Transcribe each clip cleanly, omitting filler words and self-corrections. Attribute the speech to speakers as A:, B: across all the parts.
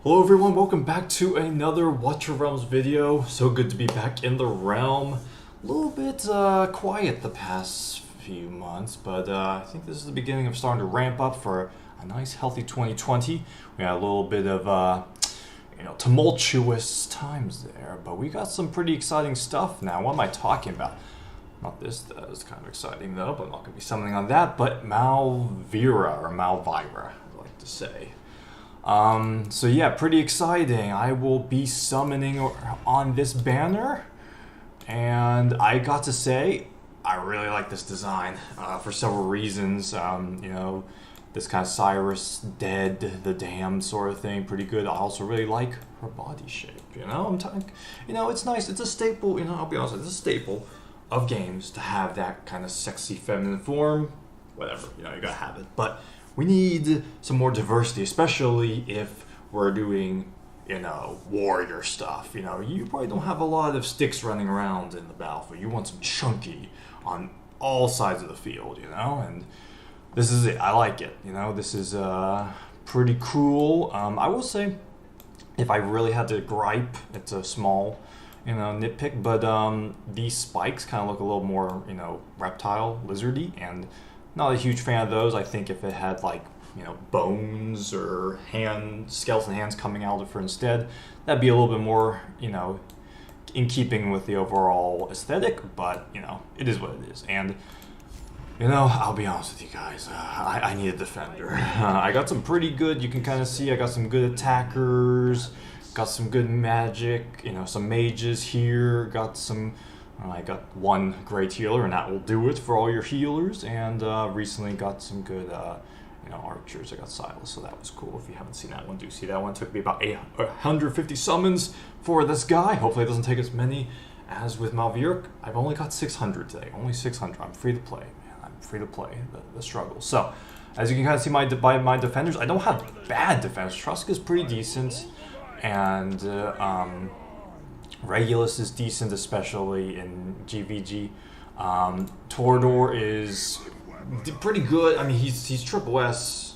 A: Hello everyone, welcome back to another Watch Your Realms video. So good to be back in the realm. A little bit quiet the past few months, but I think this is the beginning of starting to ramp up for a nice healthy 2020. We had a little bit of tumultuous times there, but we got some pretty exciting stuff now. What am I talking about? Not this, that is kind of exciting though, but I'm not going to be summoning on that, but Malvira, or Malvira, I like to say. So yeah, pretty exciting. I will be summoning on this banner, and I got to say, I really like this design for several reasons. This kind of Cyrus dead, the damned sort of thing, pretty good. I also really like her body shape. It's nice. It's a staple. I'll be honest, it's a staple of games to have that kind of sexy feminine form. Whatever, you gotta have it, but we need some more diversity, especially if we're doing, warrior stuff. You probably don't have a lot of sticks running around in the battlefield. You want some chunky on all sides of the field, and this is it. I like it. This is pretty cool. I will say, if I really had to gripe, it's a small, nitpick, but these spikes kind of look a little more, reptile, lizardy, and not a huge fan of those. I think if it had bones or skeleton hands coming out of her instead, that'd be a little bit more, in keeping with the overall aesthetic, but, it is what it is. And, I'll be honest with you guys, I need a defender. I got some pretty good, you can kind of see, I got some good attackers, got some good magic, some mages here, I got one great healer, and that will do it for all your healers. And recently got some good, archers. I got Silas, so that was cool. If you haven't seen that one, do see that one. It took me about 150 summons for this guy. Hopefully it doesn't take as many as with Malvira. I've only got 600 today. Only 600. I'm free to play, man. I'm free to play the struggle. So, as you can kind of see by my defenders, I don't have bad defenders. Truska's pretty decent, and Regulus is decent, especially in GVG. Torador is pretty good. I mean, he's triple S,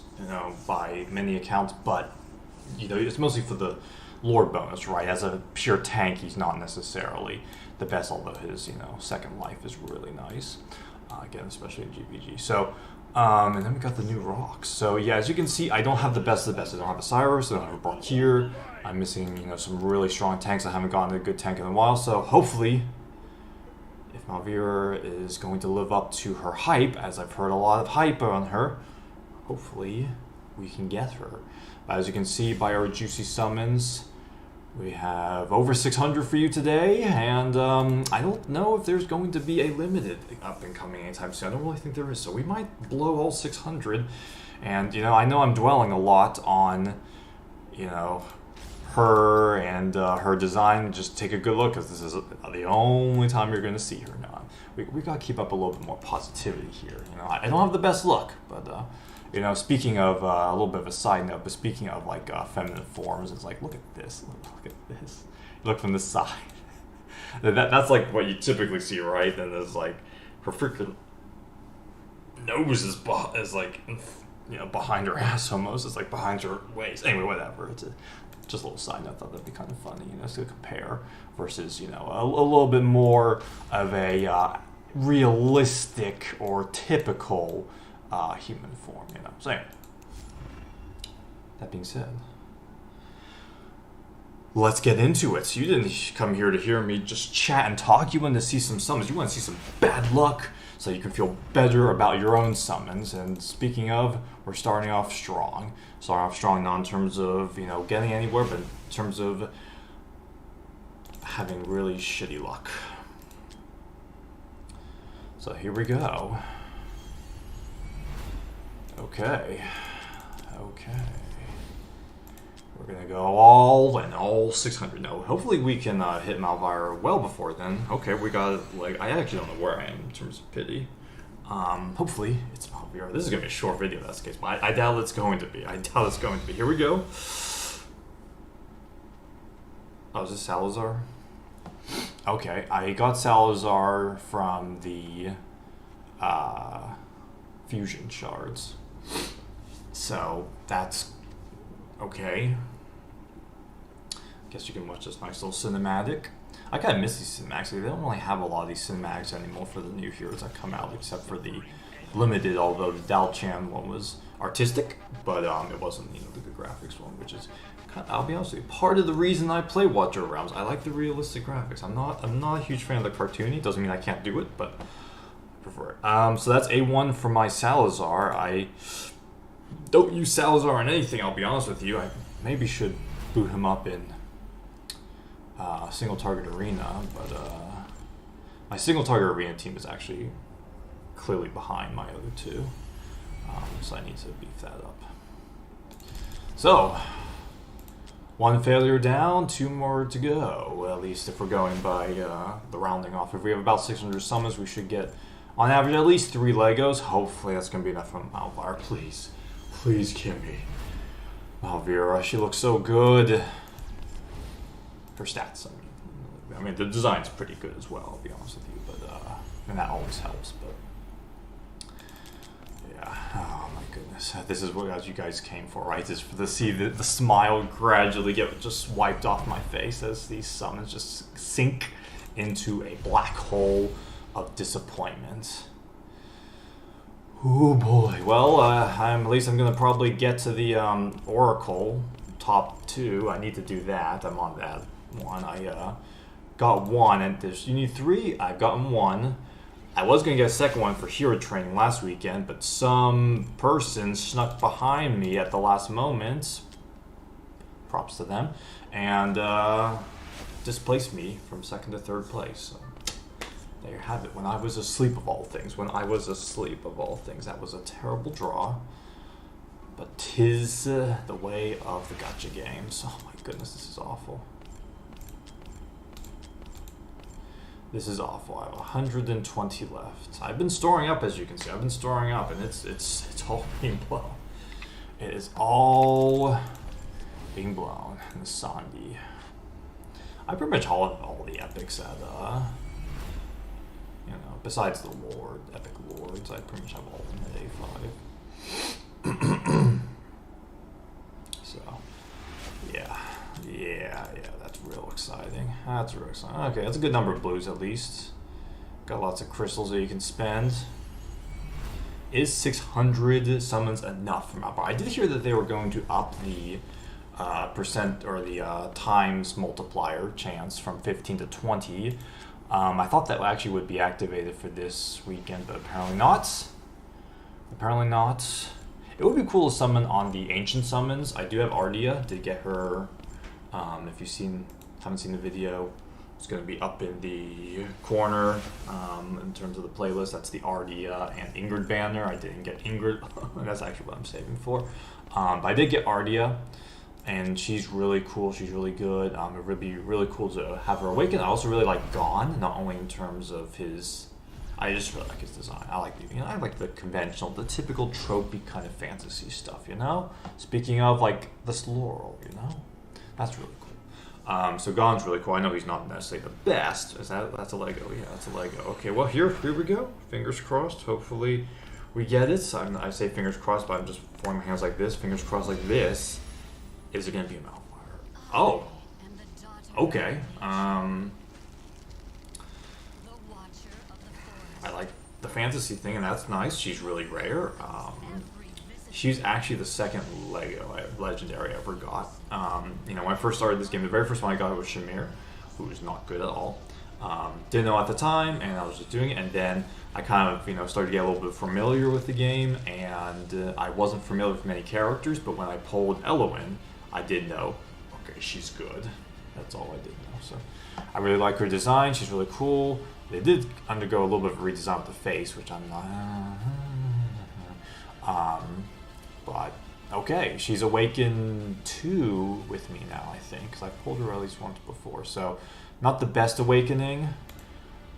A: by many accounts, but it's mostly for the lore bonus, right? As a pure tank, he's not necessarily the best, although his second life is really nice. Again, especially in GVG. So, and then we got the new rocks. So yeah, as you can see, I don't have the best of the best. I don't have a Cyrus, I don't have a Barkir. I'm missing, some really strong tanks. I haven't gotten a good tank in a while, so hopefully, if Malvira is going to live up to her hype, as I've heard a lot of hype on her, hopefully we can get her. But as you can see by our juicy summons, we have over 600 for you today, and I don't know if there's going to be a limited up and coming anytime soon. I don't really think there is, so we might blow all 600. And, I know I'm dwelling a lot on, her and her design. Just take a good look, because this is the only time you're going to see her now. We got to keep up a little bit more positivity here. I don't have the best look, but speaking of a little bit of a side note, but speaking of feminine forms, it's like, look at this, look at this. Look from the side. That's like what you typically see, right? And there's her freaking nose is behind her ass almost. It's behind her waist. Anyway, whatever. It's just a little side note. I thought that'd be kind of funny, to compare versus, a little bit more of a realistic or typical human form, So anyway, that being said, let's get into it. So you didn't come here to hear me just chat and talk. You wanted to see some summons. You want to see some bad luck so you can feel better about your own summons. And speaking of, we're starting off strong. Starting off strong not in terms of, getting anywhere, but in terms of having really shitty luck. So here we go. Okay. We're gonna go all 600. No, hopefully we can hit Malvira well before then. Okay, we got I actually don't know where I am in terms of pity. Hopefully it's Malvira. This is gonna be a short video if that's the case, but I doubt it's going to be. Here we go. Oh, is this Salazar? Okay, I got Salazar from the fusion shards. So that's okay. guess you can watch this nice little cinematic. I kind of miss these cinematics. They don't really have a lot of these cinematics anymore for the new heroes that come out, except for the limited, although the Dal-Chan one was artistic, but it wasn't, you know, the good graphics one, which is, I'll be honest with you, part of the reason I play Watcher Realms. I like the realistic graphics. I'm not a huge fan of the cartoony. Doesn't mean I can't do it, but I prefer it. So that's A1 for my Salazar. I don't use Salazar in anything, I'll be honest with you. I maybe should boot him up in single target arena, but my single target arena team is actually clearly behind my other two, so I need to beef that up. So 1 failure down, 2 more to go. Well, at least if we're going by the rounding off. If we have about 600 summons, we should get on average at least 3 Legos. Hopefully that's going to be enough from Malvira. Please, please give me Malvira. She looks so good. Her stats, I mean, the design's pretty good as well, I'll be honest with you, but and that always helps. But yeah, oh my goodness, this is what you guys came for, right? Is to see the smile gradually get just wiped off my face as these summons just sink into a black hole of disappointment. Oh boy. Well, at least I'm gonna probably get to the Oracle top 2. I need to do that. I'm on that one. I got 1, and you need 3. I've gotten 1. I was gonna get a second one for hero training last weekend, but some person snuck behind me at the last moment. Props to them, and displaced me from 2nd to 3rd place. So there you have it. When I was asleep of all things. When I was asleep of all things. That was a terrible draw. But 'tis the way of the gacha games. Oh my goodness, this is awful. This is awful. I have 120 left. I've been storing up, as you can see. I've been storing up, and it's all being blown. It is all being blown in the Sandi. I pretty much all the epics at you know, besides the Lord, Epic Lords, I pretty much have all of them at A5. So, yeah, that's real exciting. That's real exciting. Okay, that's a good number of blues at least. Got lots of crystals that you can spend. Is 600 summons enough for Malvira? I did hear that they were going to up the percent or the times multiplier chance from 15 to 20. I thought that actually would be activated for this weekend, but apparently not. Apparently not. It would be cool to summon on the ancient summons. I do have Ardia. Did get her. If you haven't seen the video, it's going to be up in the corner in terms of the playlist. That's the Ardia and Ingrid banner. I didn't get Ingrid. That's actually what I'm saving for. But I did get Ardia, and she's really cool. She's really good. It would be really cool to have her awaken. I also really like Gon, not only in terms of his. I just really like his design. I like the conventional, the typical tropey kind of fantasy stuff. You know. Speaking of like this Laurel, you know, that's really cool. So Gon's really cool. I know he's not necessarily the best. That's a Lego? Yeah, that's a Lego. Okay, well here we go. Fingers crossed. Hopefully we get it. I say fingers crossed, but I'm just forming my hands like this. Fingers crossed like this. Is it going to be a Malvira? Oh. Okay. I like the fantasy thing, and that's nice. She's really rare. She's actually the second legendary I ever got. You know, when I first started this game, the very first one I got was Shamir, who was not good at all. Didn't know at the time, and I was just doing it. And then I kind of, you know, started to get a little bit familiar with the game, and I wasn't familiar with many characters. But when I pulled Elowen, I did know, okay, she's good. That's all I did know. So I really like her design. She's really cool. They did undergo a little bit of a redesign with the face, which I'm not. But okay, she's awakened 2 with me now, I think, because I pulled her at least once before. So not the best awakening.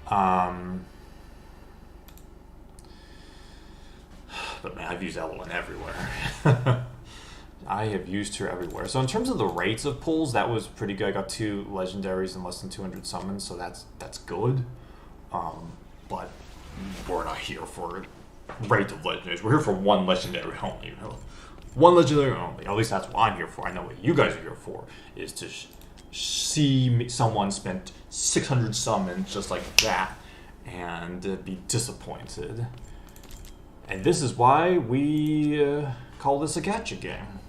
A: But man, I've used Elowen everywhere. I have used her everywhere. So in terms of the rates of pulls, that was pretty good. I got 2 legendaries and less than 200 summons, so that's good. But we're not here for rate of legendaries. We're here for 1 legendary only. You know? 1 legendary only. At least that's what I'm here for. I know what you guys are here for, is to see someone spent 600 summons just like that and be disappointed. And this is why we call this a gacha game.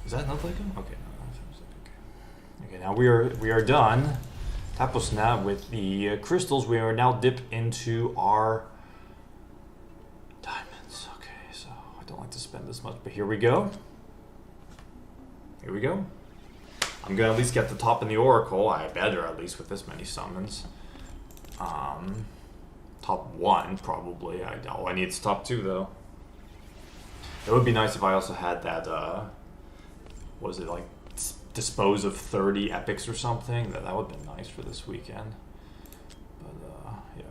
A: Is that another Lego? Okay, no. Okay, now we are done. Tapos na with the crystals. We are now dipped into our diamonds. Okay, so I don't like to spend this much, but here we go. Here we go. I'm gonna at least get the top in the Oracle. I better at least with this many summons. Top 1 probably. I need to top 2 though. It would be nice if I also had that. What was it like? Dispose of 30 epics or something. That would have been nice for this weekend. But yeah,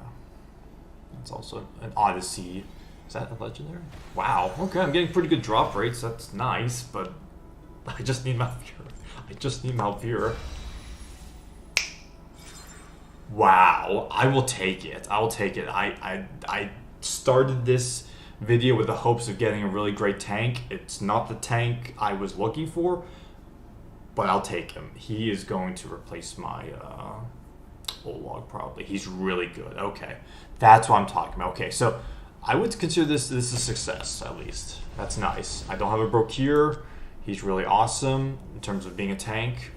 A: that's also an Odyssey. Is that a legendary? Wow. Okay, I'm getting pretty good drop rates. That's nice, but I just need Malvira. I just need Malvira. Wow, I will take it. I will take it. I started this video with the hopes of getting a really great tank. It's not the tank I was looking for, but I'll take him. He is going to replace my Olog probably. He's really good. Okay, that's what I'm talking about. Okay, so I would consider this a success at least. That's nice. I don't have a Brokir. He's really awesome in terms of being a tank.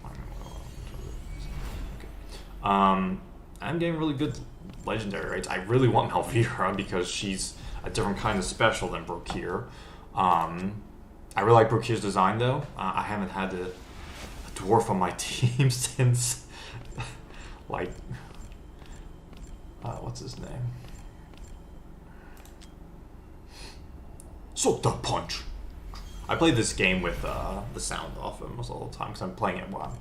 A: Okay. I'm getting really good legendary rates. I really want Malvira because she's a different kind of special than Brokir. I really like Brokir's design though. I haven't had a dwarf on my team since like what's his name? Sota Punch. I play this game with the sound off almost all the time because I'm playing it while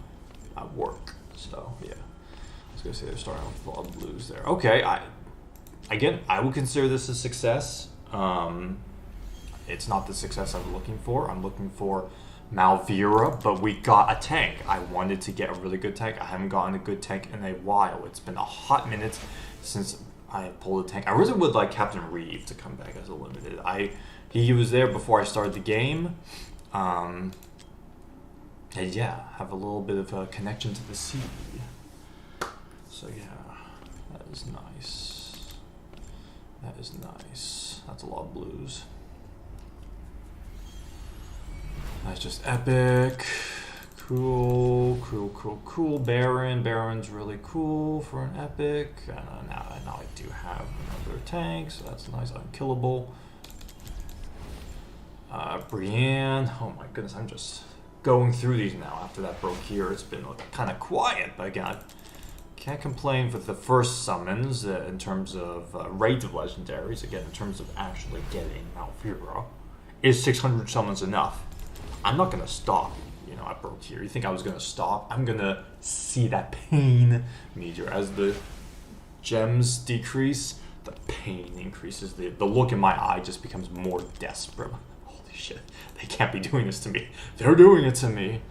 A: I'm at work. So yeah, I was gonna say they're starting with a lot of blues there. Okay, I would consider this a success. It's not the success I'm looking for. I'm looking for Malvira, but we got a tank. I wanted to get a really good tank. I haven't gotten a good tank in a while. It's been a hot minute since I pulled a tank. I really would like Captain Reeve to come back as a limited. He was there before I started the game. And yeah, have a little bit of a connection to the sea. So yeah, that is nice. That is nice. That's a lot of blues. That's just epic. Cool, cool, cool, cool. Baron. Baron's really cool for an epic. Now I do have another tank, so that's nice. Unkillable. Brienne. Oh my goodness, I'm just going through these now after that Brokir. It's been kind of quiet, but again, I can't complain with the first summons in terms of rate of legendaries. Again, in terms of actually getting Malvira. Is 600 summons enough? I'm not gonna stop, you know, at Brokir. You think I was gonna stop? I'm gonna see that pain meter as the gems decrease. The pain increases. The look in my eye just becomes more desperate. Holy shit! They can't be doing this to me. They're doing it to me.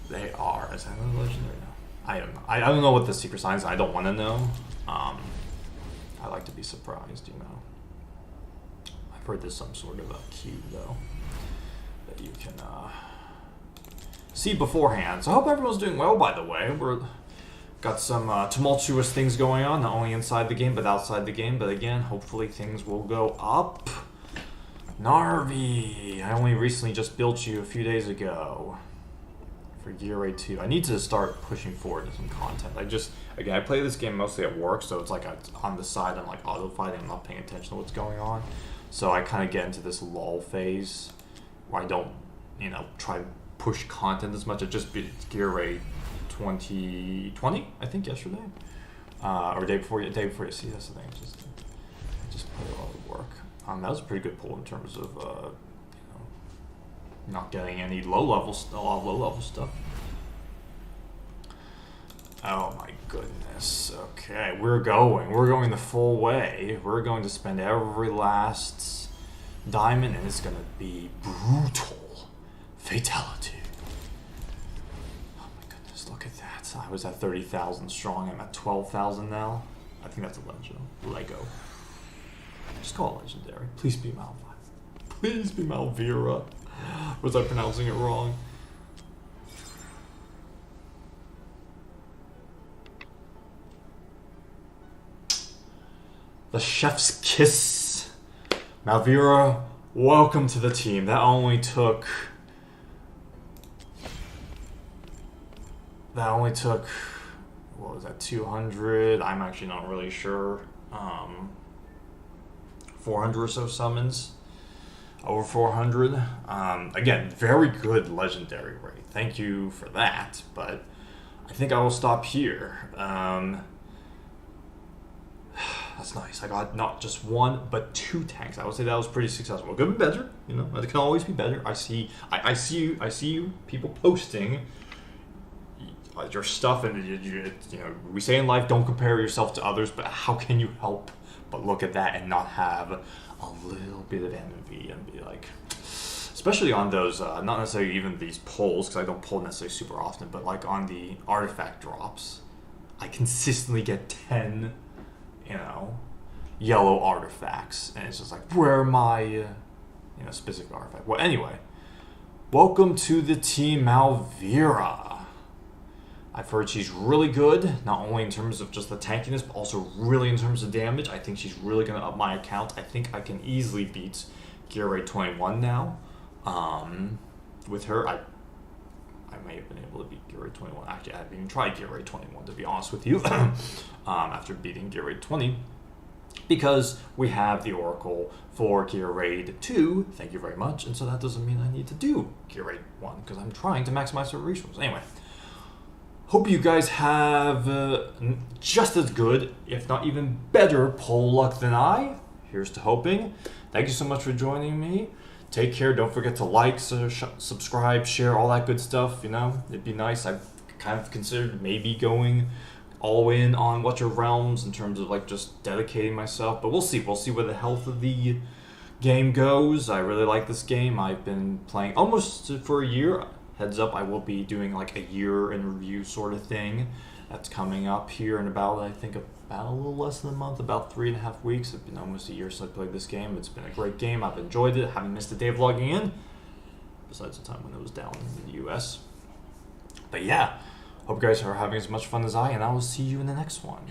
A: They are. Is that a legendary? No. I don't know. I don't know what the secret sign is. I don't want to know. I like to be surprised, you know. I've heard there's some sort of a cue though that you can see beforehand. So I hope everyone's doing well, by the way. We're got some tumultuous things going on, not only inside the game, but outside the game. But again, hopefully things will go up. Narvi, I only recently just built you a few days ago for Gear 2. I need to start pushing forward to some content. I play this game mostly at work, so it's like on the side, I'm like auto-fighting, I'm not paying attention to what's going on. So I kind of get into this lull phase where I don't, you know, try to push content as much. I just beat Gear 2020, I think, yesterday. Or day before you see, that's the thing. Just play a lot of work. That was a pretty good pull in terms of, you know, not getting any a lot of low level stuff. Oh my goodness. Okay, we're going the full way. We're going to spend every last diamond, and it's going to be brutal fatality. Oh my goodness, look at that. I was at 30,000 strong. I'm at 12,000 now. I think that's a legend. Lego. Just call it legendary. Please be Malvira. Please be Malvira. Was I pronouncing it wrong? The chef's kiss. Malvira, welcome to the team. That only took... what was that, 200? I'm actually not really sure. 400 or so summons. Over 400. Again, very good legendary rate. Thank you for that, but I think I will stop here. That's nice. I got not just one, but 2 tanks. I would say that was pretty successful. It could be better, you know. It can always be better. I see you. People posting your stuff, and you know, we say in life, don't compare yourself to others. But how can you help but look at that and not have a little bit of envy and be like, especially on those, not necessarily even these polls, because I don't poll necessarily super often, but like on the artifact drops, I consistently get 10, you know, yellow artifacts, and it's just like, where are my, you know, specific artifact? Well, anyway, welcome to the team, Malvira. I've heard she's really good, not only in terms of just the tankiness, but also really in terms of damage. I think she's really going to up my account. I think I can easily beat Gear Rate 21 now. With her, I may have been able to beat Gear Rate 21. Actually, I haven't even tried Gear Rate 21, to be honest with you, after beating Gear Rate 20. Because we have the Oracle for Gear Rate 2, thank you very much, and so that doesn't mean I need to do Gear Rate 1, because I'm trying to maximize her resources. Anyway. Hope you guys have just as good, if not even better, poll luck than I. Here's to hoping. Thank you so much for joining me. Take care. Don't forget to like, subscribe, share, all that good stuff. You know, it'd be nice. I've kind of considered maybe going all in on Watcher Realms in terms of like just dedicating myself. But we'll see. We'll see where the health of the game goes. I really like this game. I've been playing almost for a year. Heads up, I will be doing like a year in review sort of thing. That's coming up here in about, I think, about a little less than a month, about 3.5 weeks. It's been almost a year since I played this game. It's been a great game. I've enjoyed it. Haven't missed a day of logging in, besides the time when it was down in the US. But yeah, hope you guys are having as much fun as I, and I will see you in the next one.